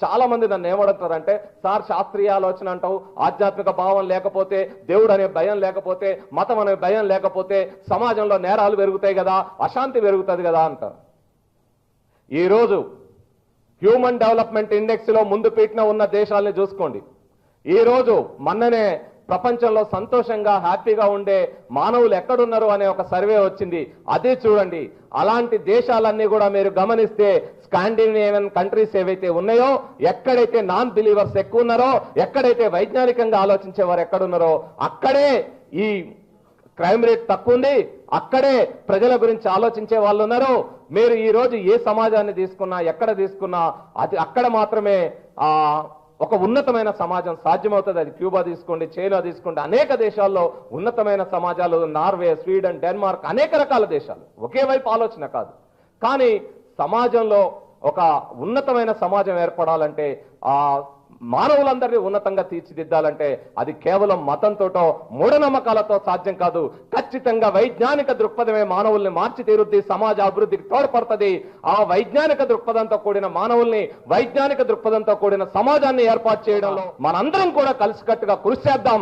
చాలా మంది నన్ను ఏమడుగుతారంటే, సార్ శాస్త్రీయ ఆలోచన అంటావు, ఆధ్యాత్మిక భావం లేకపోతే, దేవుడు అనే భయం లేకపోతే, మతం అనే భయం లేకపోతే సమాజంలో నేరాలు పెరుగుతాయి కదా, అశాంతి పెరుగుతుంది కదా అంటారు. ఈరోజు హ్యూమన్ డెవలప్మెంట్ ఇండెక్స్ లో ముందు పీఠన ఉన్న దేశాలని చూసుకోండి. ఈరోజు మొన్ననే ప్రపంచంలో సంతోషంగా హ్యాపీగా ఉండే మానవులు ఎక్కడున్నారు అనే ఒక సర్వే వచ్చింది, అదే చూడండి. అలాంటి దేశాలన్నీ కూడా మీరు గమనిస్తే స్కాండినేవియన్ కంట్రీస్ ఏవైతే ఉన్నాయో, ఎక్కడైతే నాన్ బిలీవర్స్ ఎక్కువ ఉన్నారో, ఎక్కడైతే వైజ్ఞానికంగా ఆలోచించేవారు ఎక్కడున్నారో అక్కడే ఈ క్రైమ్ రేట్ తక్కువ ఉంది, అక్కడే ప్రజల గురించి ఆలోచించే వాళ్ళు ఉన్నారు. మీరు ఈ రోజు ఏ సమాజాన్ని తీసుకున్నా, ఎక్కడ తీసుకున్నా అది అక్కడ మాత్రమే ఒక ఉన్నతమైన సమాజం సాధ్యమవుతుంది. అది క్యూబా తీసుకోండి, చైనా తీసుకోండి, అనేక దేశాల్లో ఉన్నతమైన సమాజాలు, నార్వే, స్వీడన్, డెన్మార్క్, అనేక రకాల దేశాలు. ఒకే వైపు ఆలోచన కాదు. కానీ సమాజంలో ఒక ఉన్నతమైన సమాజం ఏర్పడాలంటే, ఆ మానవులందరినీ ఉన్నతంగా తీర్చిదిద్దాలంటే అది కేవలం మతంతోటో మూఢనమ్మకాలతో సాధ్యం కాదు. ఖచ్చితంగా వైజ్ఞానిక దృక్పథమే మానవుల్ని మార్చి తీరుద్ది, సమాజ అభివృద్ధికి తోడ్పడుతుంది. ఆ వైజ్ఞానిక దృక్పథంతో కూడిన మానవుల్ని, వైజ్ఞానిక దృక్పథంతో కూడిన సమాజాన్ని ఏర్పాటు చేయడంలో మనందరం కూడా కలిసికట్టుగా కృషి చేద్దాం.